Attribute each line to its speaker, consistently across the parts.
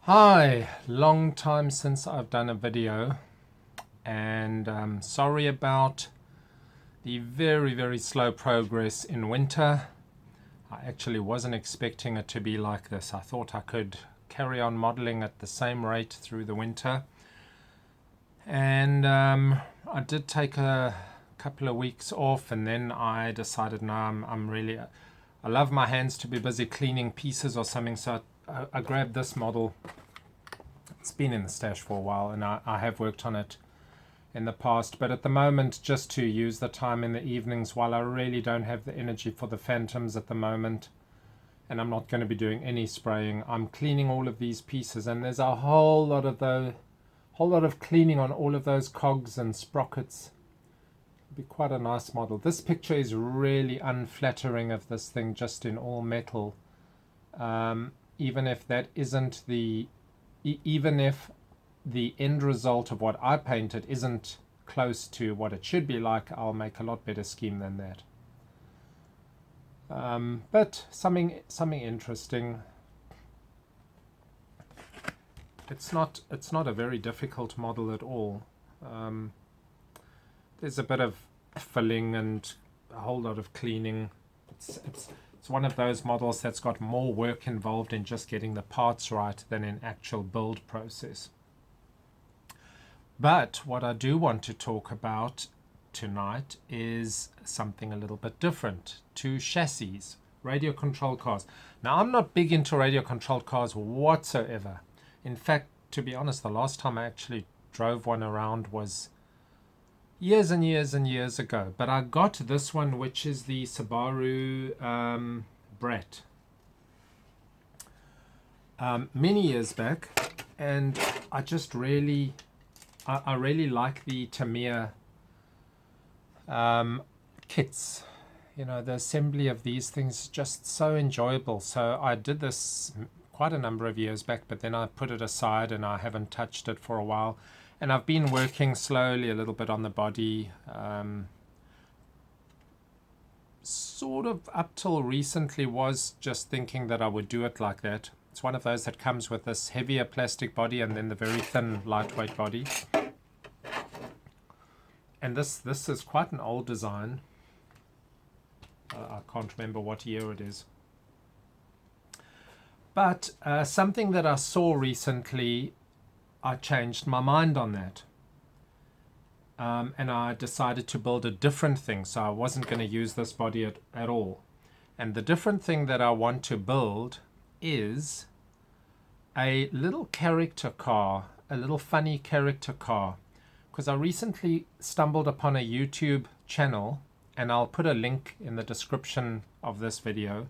Speaker 1: Hi, long time since I've done a video, and sorry about the very slow progress in winter. I actually wasn't expecting it to be like this. I thought I could carry on modeling at the same rate through the winter, and I did take a couple of weeks off, and then I decided no, I love my hands to be busy cleaning pieces or something, so I grabbed this model. It's been in the stash for a while, and I have worked on it in the past, but at the moment, just to use the time in the evenings while I really don't have the energy for the phantoms at the moment, and I'm not going to be doing any spraying. I'm cleaning all of these pieces, and there's a whole lot of cleaning on all of those cogs and sprockets. It'll be quite a nice model. This picture is really unflattering of this thing, just in all metal. Even if that isn't even if the end result of what I painted isn't close to what it should be like, I'll make a lot better scheme than that. But something interesting. It's not a very difficult model at all. There's a bit of filling and a whole lot of cleaning. It's one of those models that's got more work involved in just getting the parts right than in actual build process. But what I do want to talk about tonight is something a little bit different. Two chassis, radio controlled cars. Now, I'm not big into radio controlled cars whatsoever. In fact, to be honest, the last time I actually drove one around was years and years ago. But I got this one, which is the Subaru Brat, many years back, and I just really like the Tamiya kits. You know, the assembly of these things is just so enjoyable. So I did this quite a number of years back, but then I put it aside and I haven't touched it for a while. And I've been working slowly a little bit on the body, sort of up till recently was just thinking that I would do it like that. It's one of those that comes with this heavier plastic body and then the very thin lightweight body. And this is quite an old design. I can't remember what year it is. But something that I saw recently, I changed my mind on that. And I decided to build a different thing. So I wasn't going to use this body at all. And the different thing that I want to build is a little character car, a little funny character car. Because I recently stumbled upon a YouTube channel, and I'll put a link in the description of this video.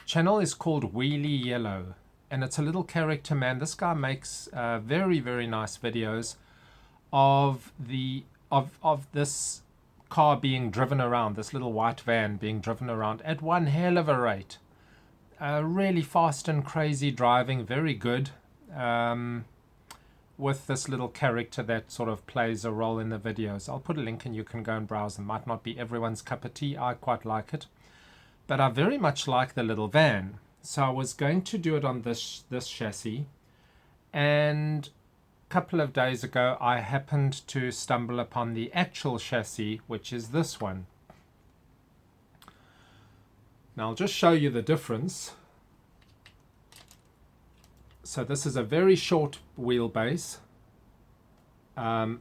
Speaker 1: Channel is called Wheelie Yellow, and it's a little character man. This guy makes very nice videos of this car being driven around, this little white van being driven around at one hell of a rate. Really fast and crazy driving, very good. With this little character that sort of plays a role in the videos. I'll put a link and you can go and browse them. Might not be everyone's cup of tea. I quite like it. But I very much like the little van. So I was going to do it on this chassis. And a couple of days ago, I happened to stumble upon the actual chassis, which is this one. Now I'll just show you the difference. So this is a very short wheelbase. They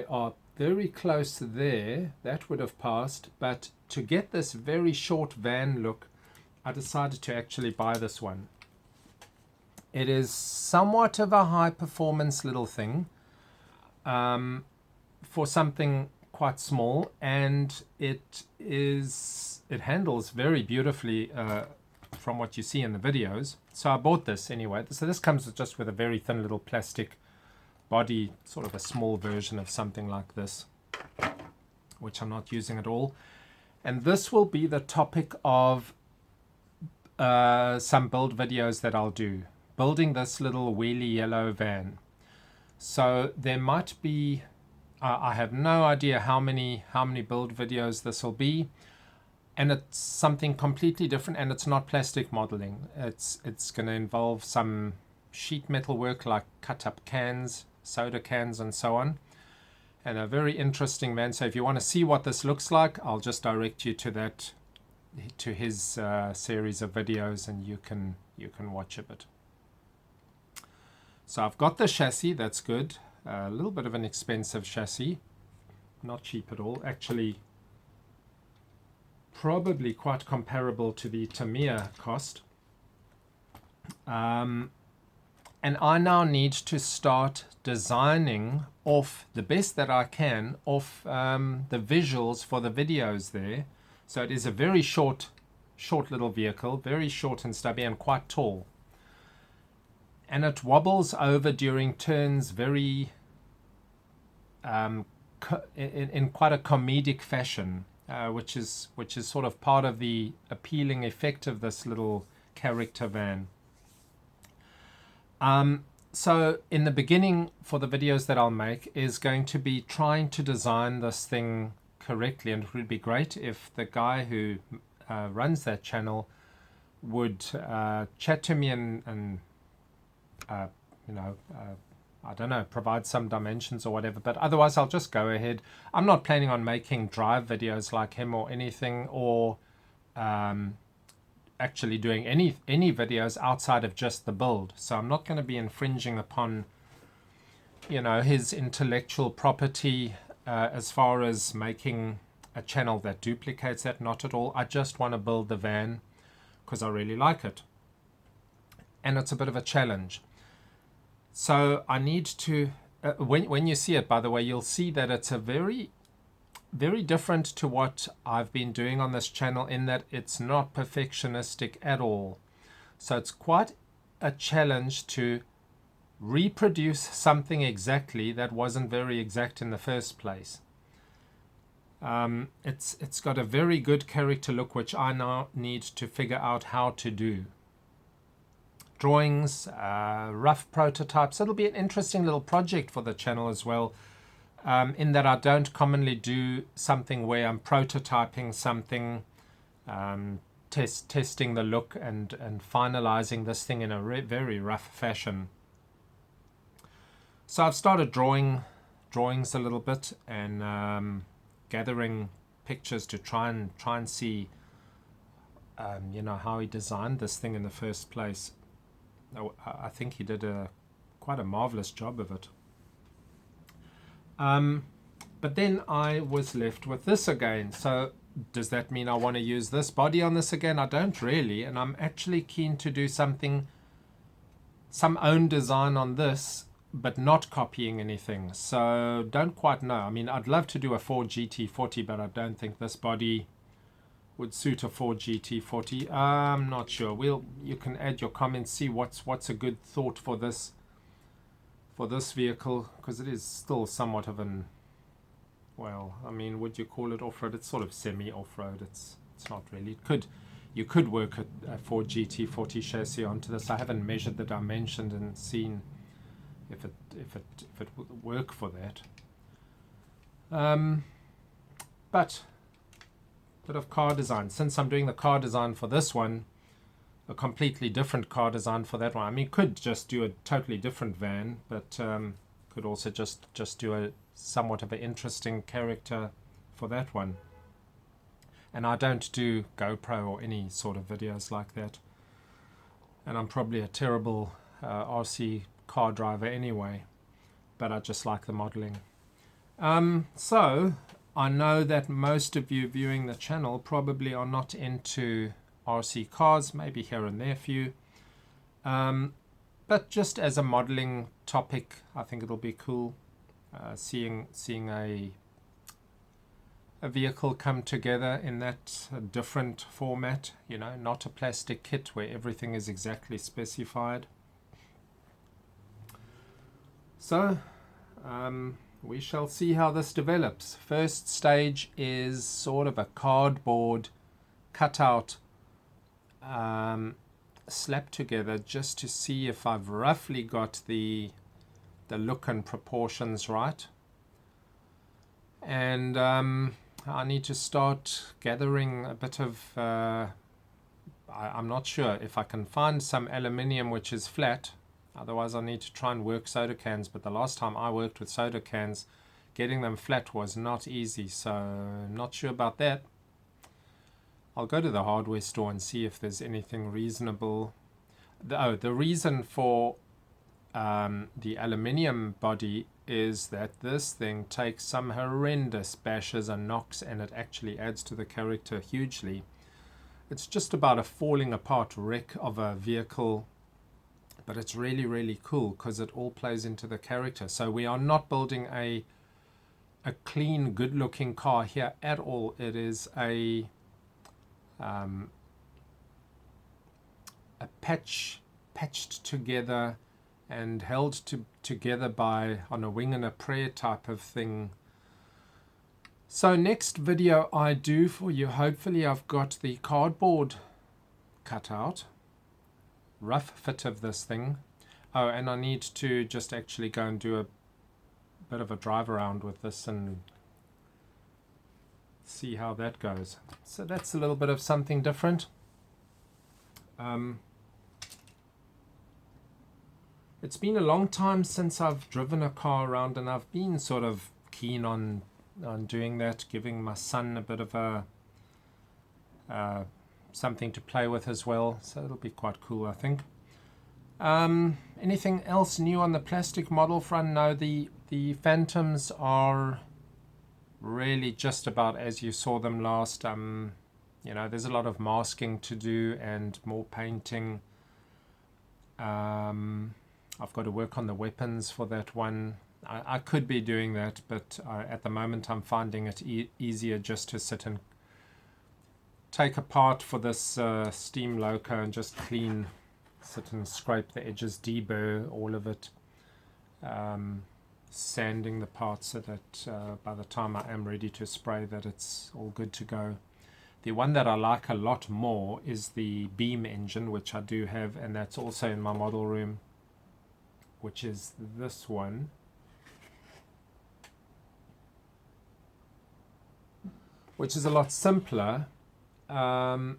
Speaker 1: are very close there. That would have passed. But to get this very short van look, I decided to actually buy this one. It is somewhat of a high performance little thing for something quite small, and it handles very beautifully from what you see in the videos. So I bought this anyway. So this comes just with a very thin little plastic body, sort of a small version of something like this, which I'm not using at all. And this will be the topic of some build videos that I'll do, building this little Wheelie Yellow van. So there might be, I have no idea how many build videos this will be. and it's something completely different, and it's not plastic modeling. It's going to involve some sheet metal work, like cut up cans, soda cans, and so on. And a very interesting man. So if you want to see what this looks like, I'll just direct you to that, to his series of videos, and you can watch a bit. So I've got the chassis. That's good. A little bit of an expensive chassis, not cheap at all. Actually, probably quite comparable to the Tamiya cost. And I now need to start designing off the best that I can off the visuals for the videos there. So it is a very short little vehicle, very short and stubby and quite tall. And it wobbles over during turns very in quite a comedic fashion, which is sort of part of the appealing effect of this little character van. So in the beginning, for the videos that I'll make, is going to be trying to design this thing correctly, and it would be great if the guy who runs that channel would chat to me and I don't know, provide some dimensions or whatever. But otherwise, I'll just go ahead. I'm not planning on making drive videos like him or anything, or actually doing any videos outside of just the build. So I'm not going to be infringing upon, his intellectual property as far as making a channel that duplicates that. Not at all. I just want to build the van because I really like it, and it's a bit of a challenge. So I need to, when you see it, by the way, you'll see that it's a very, very different to what I've been doing on this channel, in that it's not perfectionistic at all. So it's quite a challenge to reproduce something exactly that wasn't very exact in the first place. It's got a very good character look, which I now need to figure out how to do. Drawings, rough prototypes. It'll be an interesting little project for the channel as well, in that I don't commonly do something where I'm prototyping something, testing the look and finalizing this thing in a very rough fashion. So I've started drawings a little bit, and gathering pictures to try and see how he designed this thing in the first place. I think he did quite a marvelous job of it. But then I was left with this again. So does that mean I want to use this body on this again? I don't really, and I'm actually keen to do some own design on this, but not copying anything. So don't quite know. I mean, I'd love to do a Ford GT40, but I don't think this body would suit a Ford GT40. I'm not sure. You can add your comments, see what's a good thought for this vehicle, because it is still somewhat of an, well, I mean, would you call it off-road? It's sort of semi off-road. It's not really. You could work a Ford GT40 chassis onto this. I haven't measured the dimensions and seen if it would work for that. But bit of car design. Since I'm doing the car design for this one, a completely different car design for that one. I mean, could just do a totally different van, but could also just do a somewhat of an interesting character for that one. And I don't do GoPro or any sort of videos like that. And I'm probably a terrible RC car driver anyway, but I just like the modeling. So I know that most of you viewing the channel probably are not into RC cars, maybe here and there a few. But just as a modeling topic, I think it'll be cool seeing a vehicle come together in that different format, not a plastic kit where everything is exactly specified. So, we shall see how this develops. First stage is sort of a cardboard cutout slapped together, just to see if I've roughly got the look and proportions right. And I need to start gathering a bit of I'm not sure if I can find some aluminium which is flat. Otherwise I need to try and work soda cans, but the last time I worked with soda cans, getting them flat was not easy, so I'm not sure about that. I'll go to the hardware store and see if there's anything reasonable. The reason for the aluminium body is that this thing takes some horrendous bashes and knocks, and it actually adds to the character hugely. It's just about a falling apart wreck of a vehicle, but it's really, really cool because it all plays into the character. So we are not building a clean, good-looking car here at all. It is a patched together and held together by on a wing and a prayer type of thing. So next video I do for you, hopefully I've got the cardboard cut out, rough fit of this thing. Oh, and I need to just actually go and do a bit of a drive around with this and see how that goes. So that's a little bit of something different. It's been a long time since I've driven a car around, and I've been sort of keen on doing that, giving my son a bit of a something to play with as well. So it'll be quite cool, I think. Anything else new on the plastic model front? No, the Phantoms are really just about as you saw them last. You know, there's a lot of masking to do and more painting. I've got to work on the weapons for that one. I could be doing that, but at the moment I'm finding it easier just to sit and take apart for this steam loco and just sit and scrape the edges, deburr all of it, sanding the parts so that by the time I am ready to spray that it's all good to go. The one that I like a lot more is the beam engine, which I do have, and that's also in my model room, which is this one. Which is a lot simpler, but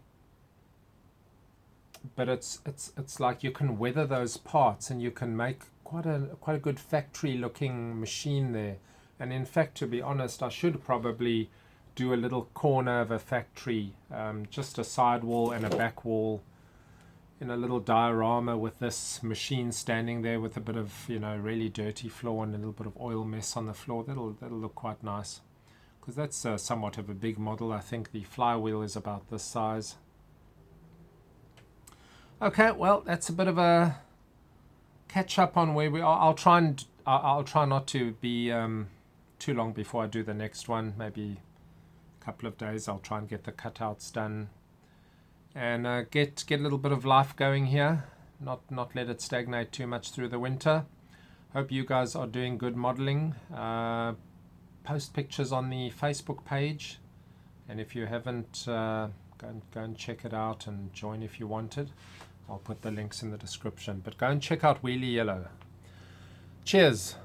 Speaker 1: it's like you can weather those parts and you can make quite a good factory looking machine there. And in fact, to be honest, I should probably do a little corner of a factory, just a side wall and a back wall in a little diorama with this machine standing there with a bit of, you know, really dirty floor and a little bit of oil mess on the floor. That'll look quite nice, because that's somewhat of a big model. I think the flywheel is about this size. Okay, well, that's a bit of a catch up on where we are. I'll try not to be too long before I do the next one. Maybe a couple of days. I'll try and get the cutouts done and get a little bit of life going here. Not let it stagnate too much through the winter. Hope you guys are doing good modeling. Post pictures on the Facebook page, and if you haven't, go and check it out and join if you wanted. I'll put the links in the description, but go and check out Wheelie Yellow. Cheers.